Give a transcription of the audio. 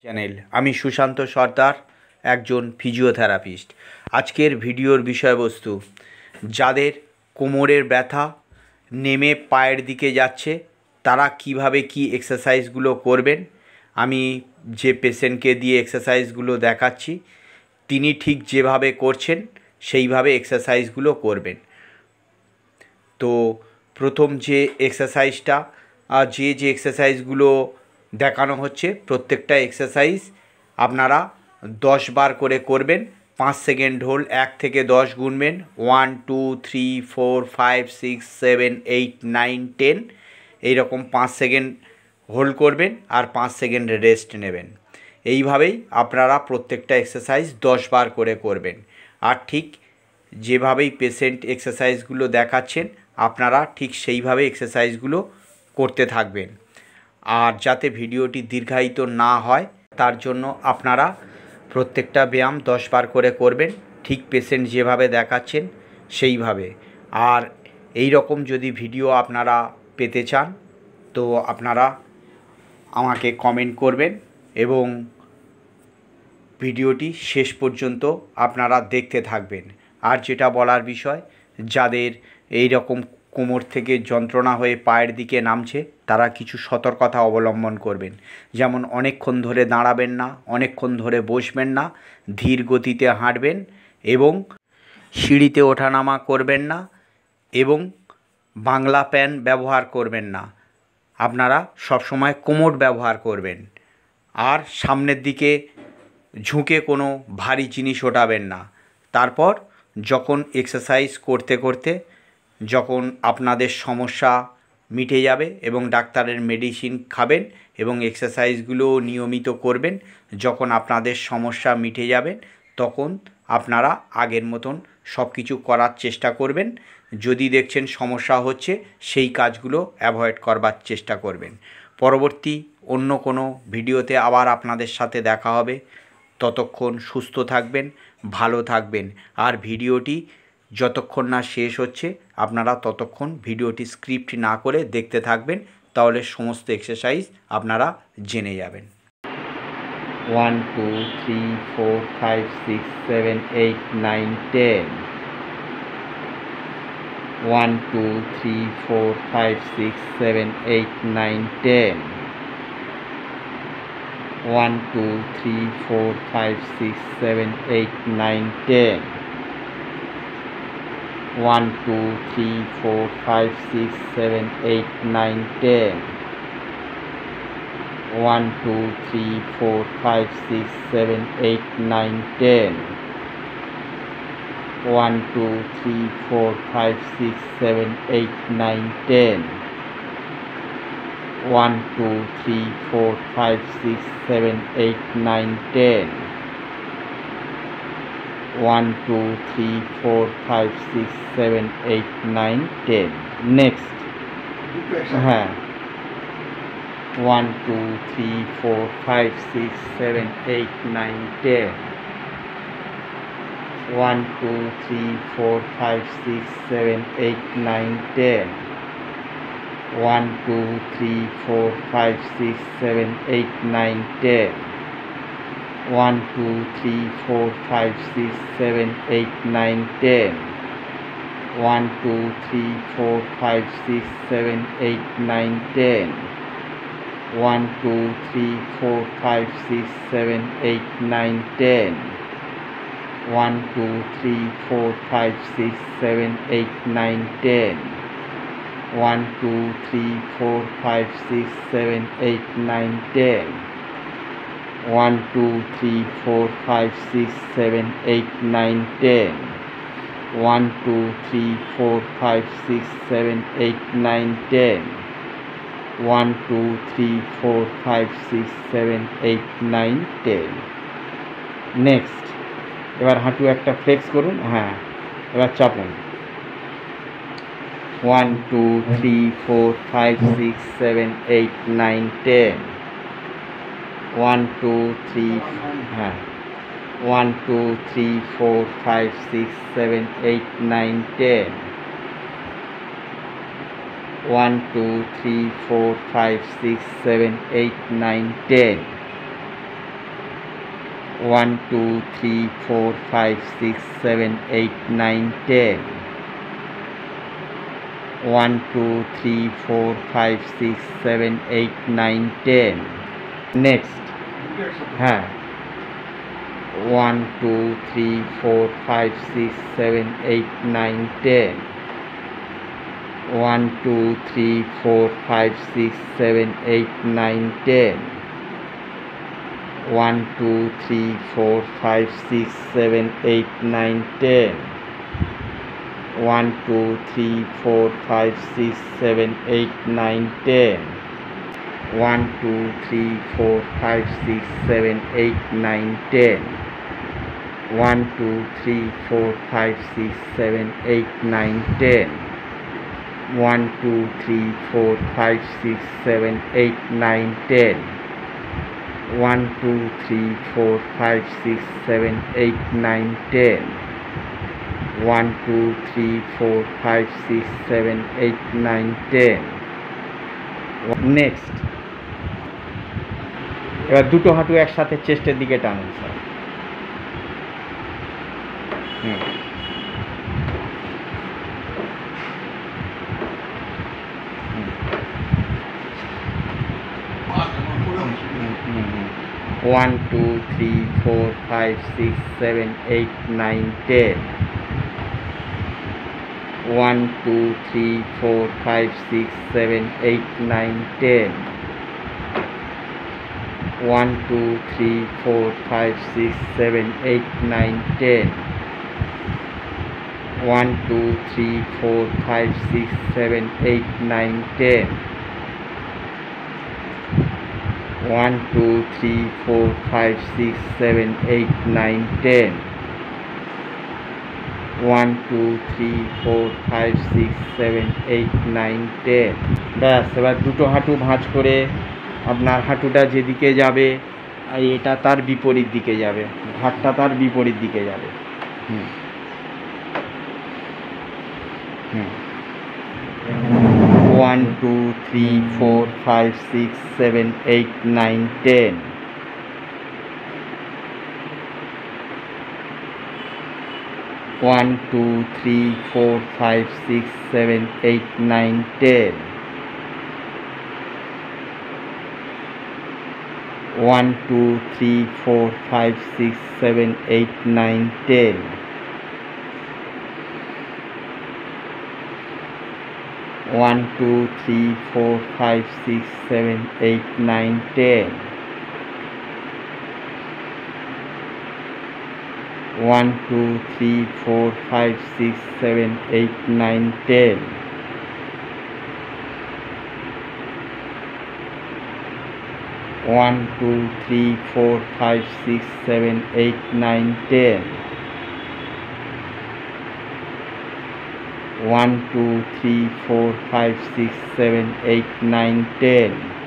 Channel. আমি সুশান্ত সর্দার, একজন physiotherapist. আজকের ভিডিওর বিষয়বস্তু, যাদের কোমরের ব্যথা নেমে পায়ের দিকে যাচ্ছে তারা কিভাবে কি এক্সারসাইজগুলো করবেন। আমি যে পেশেন্টকে দিয়ে এক্সারসাইজগুলো দেখাচ্ছি তিনি ঠিক যেভাবে করছেন সেইভাবে এক্সারসাইজগুলো করবেন। তো প্রথম যে এক্সারসাইজটা যে এক্সারসাইজগুলো দেখানো হচ্ছে প্রত্যেকটা এক্সারসাইজ আপনারা 10 বার করে করবেন। 5 সেকেন্ড হোল্ড, 1 থেকে 10 গুনবেন, 1 2 3 4 5 6 7 8 9 10, এইরকম 5 সেকেন্ড হোল্ড করবেন আর 5 সেকেন্ড রেস্ট নেবেন। এইভাবেই আপনারা প্রত্যেকটা এক্সারসাইজ 10 বার করে করবেন। আর ঠিক যেভাবেই পেশেন্ট এক্সারসাইজগুলো দেখাচ্ছেন আপনারা ঠিক সেইভাবে এক্সারসাইজগুলো করতে থাকবেন। আর যাতে ভিডিওটি দীর্ঘায়িত না হয় তার জন্য আপনারা প্রত্যেকটা ব্যায়াম 10 বার করে করবেন, ঠিক পেশেন্ট যেভাবে দেখাচ্ছেন সেইভাবে। আর এই রকম যদি ভিডিও আপনারা পেতে চান তো আপনারা আমাকে কমেন্ট করবেন এবং ভিডিওটি শেষ পর্যন্ত আপনারা দেখতে থাকবেন। আর যেটা বলার বিষয়, যাদের এই রকম কোমর থেকে যন্ত্রণা হয়ে পায়ের দিকে নামছে তারা কিছু সতর্কতা অবলম্বন করবেন। যেমন অনেকক্ষণ ধরে দাঁড়াবেন না, অনেকক্ষণ ধরে বসবেন না, ধীর গতিতে হাঁটবেন এবং সিঁড়িতে ওঠানামা করবেন না এবং বাংলা প্যান ব্যবহার করবেন না। আপনারা সবসময় কোমর ব্যবহার করবেন। আর সামনের দিকে ঝুঁকে কোনো ভারী জিনিস ওঠাবেন না। তারপর যখন এক্সারসাইজ করতে করতে যখন আপনাদের সমস্যা মিটে যাবে এবং ডাক্তারের মেডিসিন খাবেন এবং এক্সারসাইজগুলো নিয়মিত করবেন, যখন আপনাদের সমস্যা মিটে যাবে তখন আপনারা আগের মতন সব কিছু করার চেষ্টা করবেন। যদি দেখছেন সমস্যা হচ্ছে সেই কাজগুলো অ্যাভয়েড করবার চেষ্টা করবেন। পরবর্তী অন্য কোনো ভিডিওতে আবার আপনাদের সাথে দেখা হবে। ততক্ষণ সুস্থ থাকবেন, ভালো থাকবেন। আর ভিডিওটি যতক্ষণ না শেষ হচ্ছে আপনারা ততক্ষণ ভিডিওটি স্ক্রিপ্ট না করে দেখতে থাকবেন, তাহলে সমস্ত এক্সারসাইজ আপনারা জেনে যাবেন। 1 2 3 4 5 6 7 8 9 10, 1 2 3 4 5 6 7 8 9 10, 1 2 3 4 5 6 7 8 9 10, 1 2 3 4 5 6 7 8 9 10, 1 2 3 4 5 6 7 8 9 10, 1 2 3 4 5 6 7 8 9 10, 1 2 3 4 5 6 7 8 9 10, 1 2 3 4 5 6 7 8 9 10. Next, হ্যাঁ, 1 2 3 4 5 6 7 8 9 10, 1 2 3 4 5 6 7 8 9 10, 1 2 3 4 5 6 7 8 9 10, 1 2 3 4 5 6 7 8 9 10, 1 2 3 4 5 6 7 8 9 10, 1 2 3 4 5 6 7 8 9 10, 1 2 3 4 5 6 7 8 9 10, 1 2 3 4 5 6 7 8 9 10, 1 2 3 4 5 6 7 8 9 10, 1 2 3 4 5 6 7 8 9 10, 1 2 3 4 5 6 7 8 9 10. নেক্সট, এবার হাঁটু একটা ফ্লেক্স করুন। হ্যাঁ, এবার চাপুন। 1 2 3 4 5 6 7 8 9 10, 1 2 3, হ্যাঁ, 1 2 3 4 5 6 7 8 9 10, 1 2 3 4 5 6 7 8 9 10, 1 2 3 4 5 6 7 8 9 10 1 2 3 4 5 6 7 8 9 10 নেক্সট হ্যাঁ 1 2 3 4 5 6 7 8 9 10 1 2 3 4 5 6 7 8 9 10 1 2 3 4 5 6 7 8 9 10 1 2 3 4 5 6 7 8 9 10 1 2 3 4 5 6 7 8 9 10 1 2 3 4 5 6 7 8 9 10 1 2 3 4 5 6 7 8 9 10 1 2 3 4 5 6 7 8 9 10 1 2 3 4 5 6 7 8 9 10 নেক্সট এবার দুটো হাঁটু একসাথে চেস্টের দিকে টানুন স্যার One, 2, 3, 4, 5, 6, 7, 8, 9, 10 1, 2, 3, 4, 5, 6, 7, 8, 9, 10 1, 2, 3, 4, 5, 6, 7, 8, 9, 10 1, 2, 3, 4, 5, 6, 7, 8, 9, 10 1, 2, 3, 4, 5, 6, 7, 8, 9, 10 1, 2, 3, 4, 5, 6, 7, 8, 9, 10 ব্যাস এবার দুটো হাঁটু ভাঁজ করে আপনার হাঁটুটা যেদিকে যাবে এটা তার বিপরীত দিকে যাবে ঘাটটা তার বিপরীত দিকে যাবে 1, 2, 3, 4, 5, 6, 7, 8, 9, 10 1, 2, 3, 4, 5, 6, 7, 8, 9, 10 1, 2, 3, 4, 5, 6, 7, 8, 9, 10 1, 2, 3, 4, 5, 6, 7, 8, 9, 10 1, 2, 3, 4, 5, 6, 7, 8, 9, 10 1, 2, 3, 4, 5, 6, 7, 8, 9, 10 1, 2, 3, 4, 5, 6, 7, 8, 9, 10